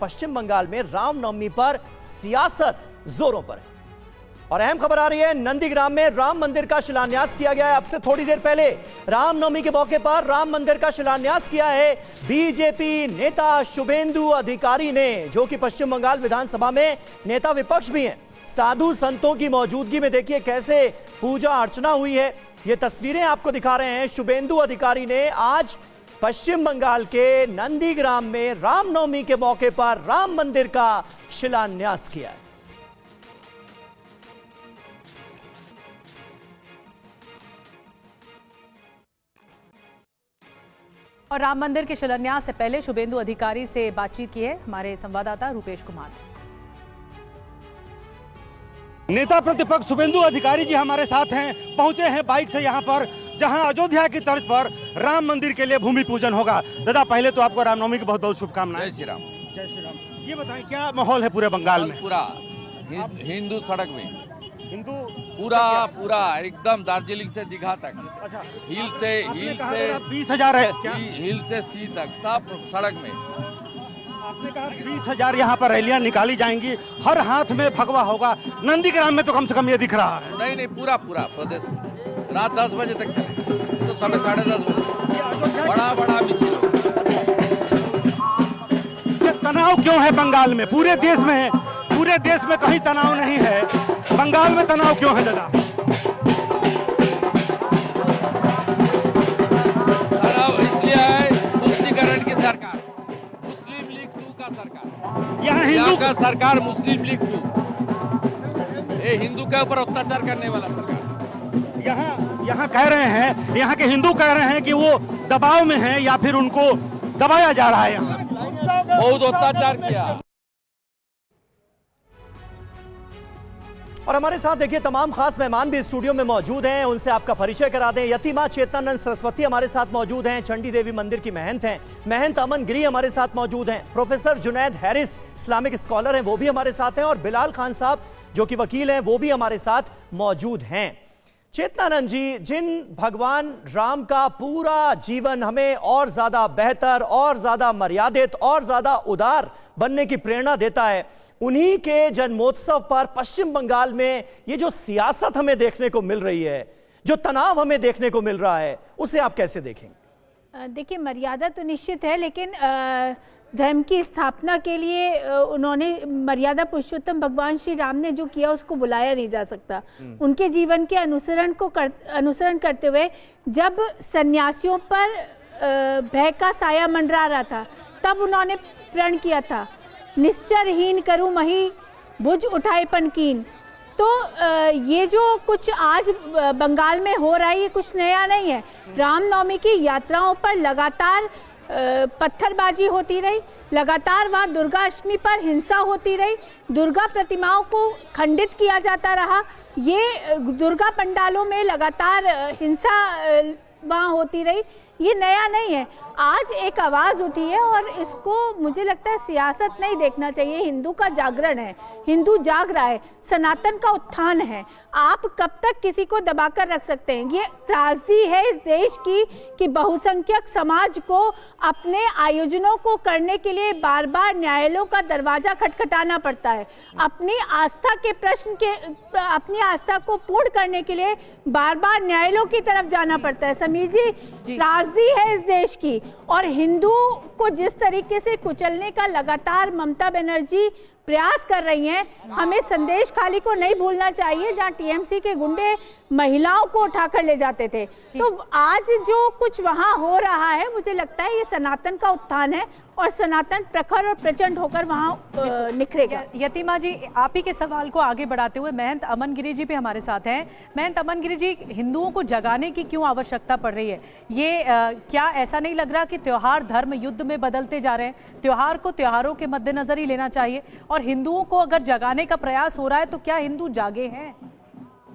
पश्चिम बंगाल में रामनवमी पर सियासत जोरों पर है। और अहम खबर आ रही है, नंदीग्राम में राम मंदिर का शिलान्यास किया गया है। अब से थोड़ी देर पहले रामनवमी के मौके पर राम मंदिर का शिलान्यास किया है बीजेपी नेता शुभेंदु अधिकारी ने, जो कि पश्चिम बंगाल विधानसभा में नेता विपक्ष भी हैं। साधु संतों की मौजूदगी में देखिए कैसे पूजा अर्चना हुई है। ये तस्वीरें आपको दिखा रहे हैं। शुभेंदु अधिकारी ने आज पश्चिम बंगाल के नंदीग्राम में रामनवमी के मौके पर राम मंदिर का शिलान्यास किया है। और राम मंदिर के शिलान्यास से पहले शुभेंदु अधिकारी से बातचीत की है हमारे संवाददाता रूपेश कुमार। नेता प्रतिपक्ष शुभेंदु अधिकारी जी हमारे साथ हैं, पहुंचे हैं बाइक से यहां पर, जहां अयोध्या की तर्ज पर राम मंदिर के लिए भूमि पूजन होगा। दादा, पहले तो आपको रामनवमी की बहुत बहुत शुभकामनाएं। जय श्री राम। जय श्री राम। ये बताएं, क्या माहौल है पूरे बंगाल में? पूरा हिंदू सड़क में, हिंदू पूरा एकदम दार्जिलिंग से दीघा तक, अच्छा, हिल से 20,000 है क्या? हिल से सी तक सब सड़क में। आपने कहा 20,000 यहाँ पर रैलियां निकाली जाएंगी, हर हाथ में भगवा होगा। नंदीग्राम में तो कम से कम ये दिख रहा है। नहीं, पूरा प्रदेश में रात 10 बजे तक चले, तो समय 10:30 बजे बड़ा मिছিল। ये तनाव क्यों है बंगाल में? पूरे देश में है, पूरे देश में कहीं तनाव नहीं है, बंगाल में तनाव क्यों है दादा? तनाव इसलिए है तुष्टिकरण की सरकार, मुस्लिम लीग 2 का सरकार, यहाँ हिंदू का सरकार, मुस्लिम लीग 2, ये हिंदू के ऊपर अत्याचार करने वाला सरकार। यहाँ कह रहे हैं, यहाँ के हिंदू कह रहे हैं कि वो दबाव में हैं या फिर उनको दबाया जा रहा है। यहाँ बहुत अत्याचार किया। और हमारे साथ देखिए तमाम खास मेहमान भी स्टूडियो में मौजूद हैं, उनसे आपका परिचय करा दें। यतिमा चेतनानंद सरस्वती हमारे साथ मौजूद हैं, चंडी देवी मंदिर की महंत हैं। महंत अमन गिरी हमारे साथ मौजूद हैं। Professor Junaid Harris Islamic scholar हैं, वो भी हमारे साथ हैं। और बिलाल खान साहब जो कि वकील हैं, वो भी हमारे साथ मौजूद हैं। चेतनानंद जी, जिन भगवान राम का पूरा जीवन हमें और ज्यादा बेहतर, और ज्यादा मर्यादित, और ज्यादा उदार बनने की प्रेरणा देता है, उन्हीं के जन्मोत्सव पर पश्चिम बंगाल में ये जो सियासत हमें देखने को मिल रही है, जो तनाव हमें देखने को मिल रहा है, उसे आप कैसे देखेंगे? देखिए, मर्यादा तो निश्चित है, लेकिन धर्म की स्थापना के लिए उन्होंने मर्यादा पुरुषोत्तम भगवान श्री राम ने जो किया उसको बुलाया नहीं जा सकता। उनके जीवन के अनुसरण करते हुए जब सन्यासियों पर भय का साया मंडरा रहा था, तब उन्होंने प्रण किया था, निश्चरहीन करूं मही भुज उठाए पनकीन। तो ये जो कुछ आज बंगाल में हो रहा है, ये कुछ नया नहीं है। रामनवमी की यात्राओं पर लगातार पत्थरबाजी होती रही, लगातार वहाँ दुर्गा अष्टमी पर हिंसा होती रही, दुर्गा प्रतिमाओं को खंडित किया जाता रहा, ये दुर्गा पंडालों में लगातार हिंसा वहाँ होती रही। ये नया नहीं है, आज एक आवाज़ उठी है और इसको मुझे लगता है सियासत नहीं देखना चाहिए। हिंदू का जागरण है, हिंदू जाग रहा है, सनातन का उत्थान है। आप कब तक किसी को दबाकर रख सकते हैं? ये त्रासदी है इस देश की कि बहुसंख्यक समाज को अपने आयोजनों को करने के लिए बार बार न्यायालयों का दरवाजा खटखटाना पड़ता है। अपनी आस्था को पूर्ण करने के लिए बार बार न्यायालयों की तरफ जाना पड़ता है। समीर जी, त्रासदी है इस देश की। और हिंदू को जिस तरीके से कुचलने का लगातार ममता बनर्जी प्रयास कर रही हैं, हमें संदेश खाली को नहीं भूलना चाहिए, जहां टीएमसी के गुंडे महिलाओं को उठाकर ले जाते थे। तो आज जो कुछ वहां हो रहा है, मुझे लगता है ये सनातन का उत्थान है और सनातन प्रखर और प्रचंड होकर वहां निखरेगा। यतिमा जी, आप ही के सवाल को आगे बढ़ाते हुए महंत अमन गिरी जी भी हमारे साथ हैं। महंत अमन गिरी जी, हिंदुओं को जगाने की क्यों आवश्यकता पड़ रही है? ये क्या ऐसा नहीं लग रहा कि त्योहार धर्म युद्ध में बदलते जा रहे हैं? त्योहार को त्योहारों के मद्देनजर ही लेना चाहिए, और हिंदुओं को अगर जगाने का प्रयास हो रहा है तो क्या हिंदू जागे हैं?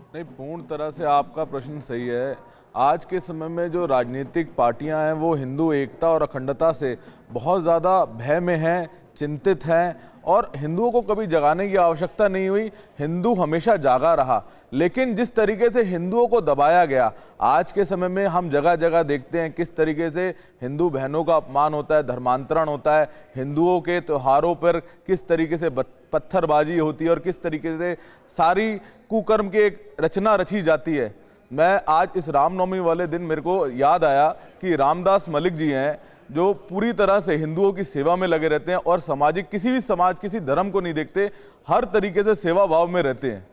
नहीं, पूर्ण तरह से आपका प्रश्न सही है। आज के समय में जो राजनीतिक पार्टियां हैं वो हिंदू एकता और अखंडता से बहुत ज़्यादा भय में हैं, चिंतित हैं और हिंदुओं को कभी जगाने की आवश्यकता नहीं हुई। हिंदू हमेशा जागा रहा, लेकिन जिस तरीके से हिंदुओं को दबाया गया, आज के समय में हम जगह जगह देखते हैं किस तरीके से हिंदू बहनों का अपमान होता है, धर्मांतरण होता है, हिंदुओं के त्योहारों पर किस तरीके से पत्थरबाजी होती है और किस तरीके से सारी कुकर्म की एक रचना रची जाती है। मैं आज इस रामनवमी वाले दिन मेरे को याद आया कि रामदास मलिक जी हैं जो पूरी तरह से हिंदुओं की सेवा में लगे रहते हैं और सामाजिक किसी भी समाज किसी धर्म को नहीं देखते, हर तरीके से सेवा भाव में रहते हैं।